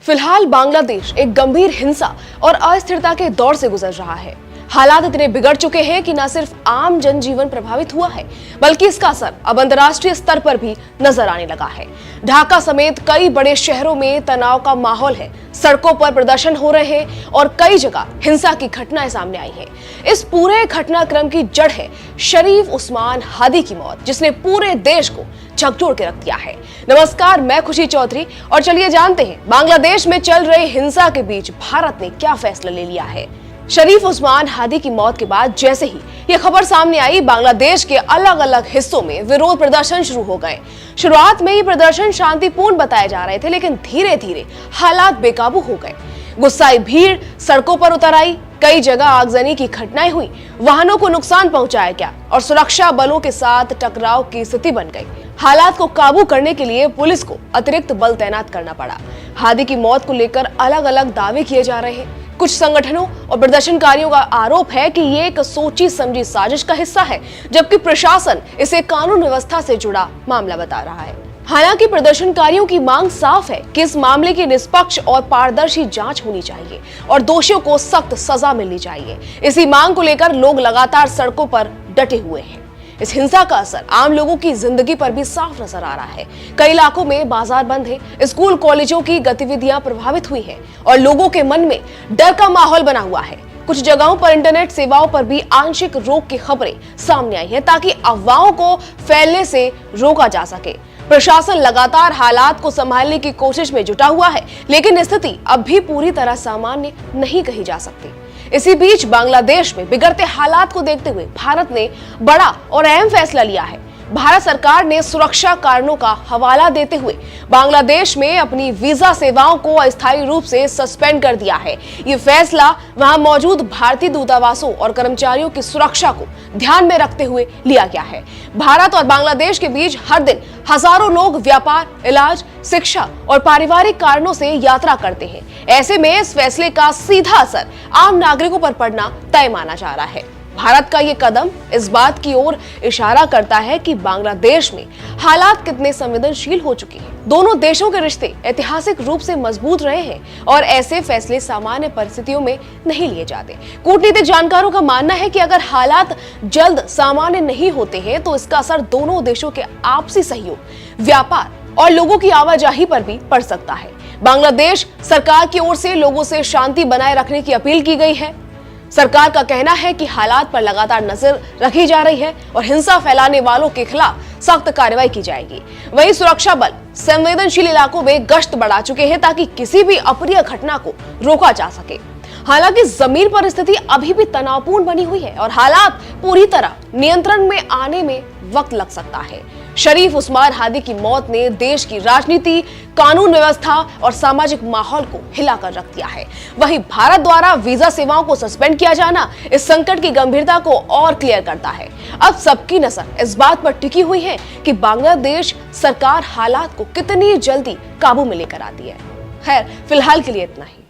फिलहाल बांग्लादेश एक गंभीर हिंसा और अस्थिरता के दौर से गुजर रहा है। हालात इतने बिगड़ चुके हैं कि न सिर्फ आम जनजीवन प्रभावित हुआ है, बल्कि इसका असर अब अंतर्राष्ट्रीय स्तर पर भी नजर आने लगा है। ढाका समेत कई बड़े शहरों में तनाव का माहौल है, सड़कों पर प्रदर्शन हो रहे हैं और कई जगह हिंसा की घटनाएं सामने आई हैं। इस पूरे घटनाक्रम की जड़ है शरीफ उस्मान हादी की मौत, जिसने पूरे देश को झकझोर के रख दिया है। नमस्कार, मैं खुशी चौधरी और चलिए जानते हैं बांग्लादेश में चल रही हिंसा के बीच भारत ने क्या फैसला ले लिया है। शरीफ उस्मान हादी की मौत के बाद जैसे ही यह खबर सामने आई, बांग्लादेश के अलग अलग हिस्सों में विरोध प्रदर्शन शुरू हो गए। शुरुआत में ये प्रदर्शन शांतिपूर्ण बताए जा रहे थे, लेकिन धीरे धीरे हालात बेकाबू हो गए। गुस्साई भीड़ सड़कों पर उतर आई, कई जगह आगजनी की घटनाएं हुई, वाहनों को नुकसान पहुंचाया गया और सुरक्षा बलों के साथ टकराव की स्थिति बन गई। हालात को काबू करने के लिए पुलिस को अतिरिक्त बल तैनात करना पड़ा। हादी की मौत को लेकर अलग अलग दावे किए जा रहे हैं। कुछ संगठनों और प्रदर्शनकारियों का आरोप है कि ये एक सोची समझी साजिश का हिस्सा है, जबकि प्रशासन इसे कानून व्यवस्था से जुड़ा मामला बता रहा है। हालांकि प्रदर्शनकारियों की मांग साफ है कि इस मामले की निष्पक्ष और पारदर्शी जांच होनी चाहिए और दोषियों को सख्त सजा मिलनी चाहिए। इसी मांग को लेकर लोग लगातार सड़कों पर डटे हुए हैं। इस हिंसा का असर आम लोगों की जिंदगी पर भी साफ नजर आ रहा है। कई इलाकों में बाजार बंद है, स्कूल कॉलेजों की गतिविधियां प्रभावित हुई हैं और लोगों के मन में डर का माहौल बना हुआ है। कुछ जगहों पर इंटरनेट सेवाओं पर भी आंशिक रोक की खबरें सामने आई है, ताकि अफवाहों को फैलने से रोका जा सके। प्रशासन लगातार हालात को संभालने की कोशिश में जुटा हुआ है, लेकिन स्थिति अब भी पूरी तरह सामान्य नहीं कही जा सकती। इसी बीच बांग्लादेश में बिगड़ते हालात को देखते हुए भारत ने बड़ा और अहम फैसला लिया है। भारत सरकार ने सुरक्षा कारणों का हवाला देते हुए बांग्लादेश में अपनी वीजा सेवाओं को अस्थायी रूप से सस्पेंड कर दिया है। ये फैसला वहां मौजूद भारतीय दूतावासों और कर्मचारियों की सुरक्षा को ध्यान में रखते हुए लिया गया है। भारत और बांग्लादेश के बीच हर दिन हजारों लोग व्यापार, इलाज, शिक्षा और पारिवारिक कारणों से यात्रा करते हैं। ऐसे में इस फैसले का सीधा असर आम नागरिकों पर पड़ना तय माना जा रहा है। भारत का ये कदम इस बात की ओर इशारा करता है कि बांग्लादेश में हालात कितने संवेदनशील हो चुके हैं। दोनों देशों के रिश्ते ऐतिहासिक रूप से मजबूत रहे हैं और ऐसे फैसले सामान्य परिस्थितियों में नहीं लिए जाते। कूटनीतिक जानकारों का मानना है कि अगर हालात जल्द सामान्य नहीं होते हैं तो इसका असर दोनों देशों के आपसी सहयोग, व्यापार और लोगों की आवाजाही पर भी पड़ सकता है। बांग्लादेश सरकार की ओर से लोगों से शांति बनाए रखने की अपील की गई है। सरकार का कहना है कि हालात पर लगातार नजर रखी जा रही है और हिंसा फैलाने वालों के खिलाफ सख्त कार्रवाई की जाएगी। वहीं सुरक्षा बल संवेदनशील इलाकों में गश्त बढ़ा चुके हैं, ताकि किसी भी अप्रिय घटना को रोका जा सके। हालांकि जमीन पर स्थिति अभी भी तनावपूर्ण बनी हुई है और हालात पूरी तरह नियंत्रण में आने में वक्त लग सकता है। शरीफ उस्मान हादी की मौत ने देश की राजनीति, कानून व्यवस्था और सामाजिक माहौल को हिलाकर रख दिया है। वहीं भारत द्वारा वीजा सेवाओं को सस्पेंड किया जाना इस संकट की गंभीरता को और क्लियर करता है। अब सबकी नजर इस बात पर टिकी हुई है कि बांग्लादेश सरकार हालात को कितनी जल्दी काबू में लेकर आती है। खैर, फिलहाल के लिए इतना ही।